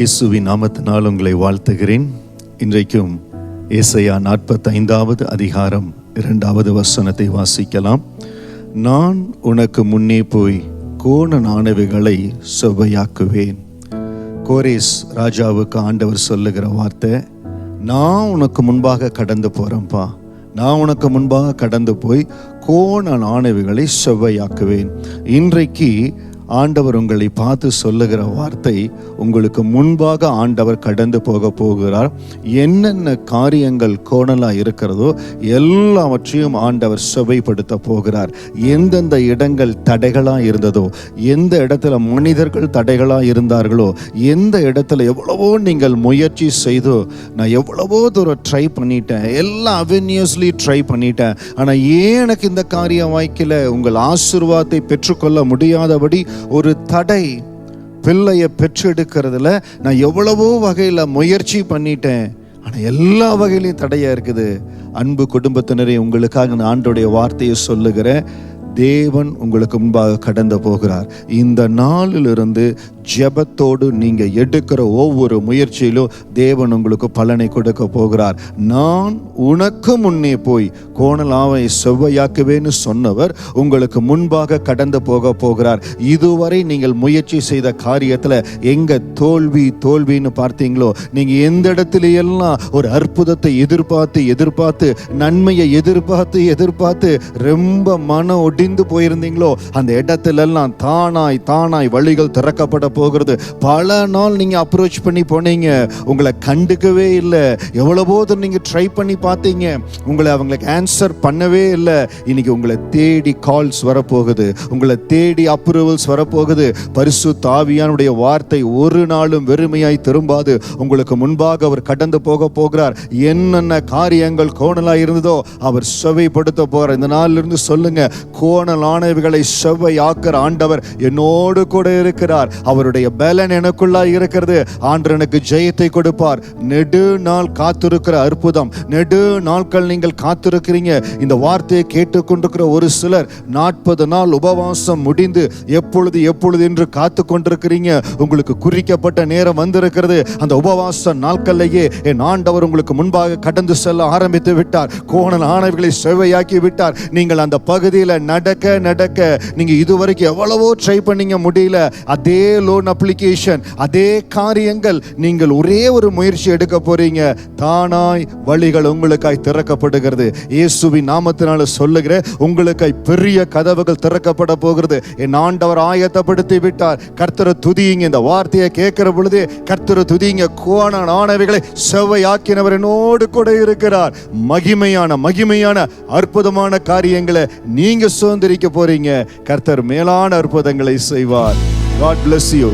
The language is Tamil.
இயேசுவின் நாமத்தினால் உங்களை வாழ்த்துகிறேன். இன்றைக்கும் ஏசாயா 45வது அதிகாரம் 2வது வசனத்தை வாசிக்கலாம். நான் உனக்கு முன்னே போய் கோணலானவைகளை செவ்வையாக்குவேன். கோரேஸ் ராஜாவுக்கு ஆண்டவர் சொல்லுகிற வார்த்தை, நான் உனக்கு முன்பாக கடந்து போறேன்ப்பா, நான் உனக்கு முன்பாக கடந்து போய் கோணலானவைகளை செவ்வையாக்குவேன். இன்றைக்கு ஆண்டவர் உங்களை பார்த்து சொல்லுகிற வார்த்தை, உங்களுக்கு முன்பாக ஆண்டவர் கடந்து போகிறார். என்னென்ன காரியங்கள் கோணலாக இருக்கிறதோ எல்லாவற்றையும் ஆண்டவர் செவ்வைப்படுத்த போகிறார். எந்தெந்த இடங்கள் தடைகளாக இருந்ததோ, எந்த இடத்துல மனிதர்கள் தடைகளாக இருந்தார்களோ, எந்த இடத்துல எவ்வளவோ நீங்கள் முயற்சி செய்தோ, நான் எவ்வளவோ தூரம் ட்ரை பண்ணிட்டேன், எல்லா அவென்யூஸ்லி ட்ரை பண்ணிட்டேன், ஆனால் ஏன் எனக்கு இந்த காரியம் வாய்க்கல, உங்கள் ஆசீர்வாதத்தை பெற்றுக்கொள்ள முடியாதபடி ஒரு தடை. பிள்ளையை பெற்றெடுக்கிறதுல நான் எவ்வளவோ வகையில் முயற்சி பண்ணிட்டேன், ஆனால் எல்லா வகையிலையும் தடையாக இருக்குது. அன்பு குடும்பத்தினரே, உங்களுக்காக நான் ஆண்டோடைய வார்த்தையை சொல்லுகிறேன். தேவன் உங்களுக்கு முன்பாக கடந்து போகிறார். இந்த நாளிலிருந்து ஜெபத்தோடு நீங்க எடுக்கிற ஒவ்வொரு முயற்சியிலும் தேவன் உங்களுக்கு பலனை கொடுக்க போகிறார். நான் உனக்கு முன்னே போய் கோணலாவை செவ்வையாக்குவேன்னு சொன்னவர் உங்களுக்கு முன்பாக கடந்து போகிறார். இதுவரை நீங்கள் முயற்சி செய்த காரியத்துல எங்க தோல்வின்னு பார்த்தீங்களோ, நீங்க எந்த இடத்துல எல்லாம் ஒரு அற்புதத்தை எதிர்பார்த்து நன்மையை எதிர்பார்த்து ரொம்ப மன ஒடிந்து போயிருந்தீங்களோ, அந்த இடத்துல எல்லாம் தானாய் வழிகள் திறக்கப்பட போகிறது. பல நாள் நீங்க அப்ரோச் பண்ணி போனீங்க, உங்களை கண்டுக்கவே இல்லை. எவ்வளவோ நீங்க ட்ரை பண்ணி பார்த்தீங்க, அவங்களுக்கு ஆன்சர் பண்ணவே இல்லை. இன்னைக்கு உங்களை தேடி கால்ஸ் வரப்போகுது, உங்களை தேடி அப்ரூவல்ஸ் வரப்போகுது. பரிசுத்த ஆவியானுடைய வார்த்தை ஒரு நாளும் வெறுமையாய் திரும்பாது. உங்களுக்கு முன்பாக அவர் கடந்து போகிறார். என்னென்ன காரியங்கள் கோணலாய் இருந்ததோ அவர் செவ்வைப்படுத்த போறார். இந்த நாளிலிருந்து சொல்லுங்க, கோணலானவைகளை செவ்வை ஆக்கிற ஆண்டவர் என்னோடு கூட இருக்கிறார். அவருடைய பலன் எனக்குள்ளாய் இருக்கிறது. ஆண்டவர் எனக்கு ஜெயத்தை கொடுப்பார். நெடு நாள் காத்திருக்கிற அற்புதம், நெடு நாட்கள் நீங்கள் காத்திருக்கிறீங்க. இந்த வார்த்தையை கேட்டுக்கொண்டிருக்கிற ஒரு சிலர் 40 நாள் உபவாசம் முடிந்து எப்பொழுது என்று காத்து கொண்டிருக்கிறீங்க. உங்களுக்கு குறிக்கப்பட்ட நேரம் வந்திருக்கிறது. அந்த உபவாச நாட்களிலேயே என் ஆண்டவர் உங்களுக்கு முன்பாக கடந்து செல்ல ஆரம்பித்து விட்டார். கோணல் ஆனவைகளை செவ்வையாக்கி விட்டார். நீங்கள் அந்த பகுதியில் நடக்க நீங்க இதுவரைக்கும் எவ்வளவோ ட்ரை பண்ணீங்க, முடியல. அதே லோன் அப்ளிகேஷன், அதே காரியங்கள், நீங்கள் ஒரே ஒரு முயற்சி எடுக்க போறீங்க. தானாய் வழிகள் உங்களுக்காய் திறக்கப்படுகிறது. இயேசுவின் நாமத்தினால சொல்லுகிற, உங்களுக்காய் பெரிய கதவுகள் திறக்கப்பட போகிறது. என் ஆண்டவர் ஆயத்தப்படுத்தி விட்டார். கர்த்தரை துதியுங்க. இந்த வார்த்தையை கேட்கிற பொழுது கர்த்தரை துதியுங்க. கோணலானவைகளை செவ்வையாக்கினவர் என்னோடு கூட இருக்கிறார். மகிமையான அற்புதமான காரியங்களை நீங்க சுதந்திரிக்க போறீங்க. கர்த்தர் மேலான அற்புதங்களை செய்வார். God bless you.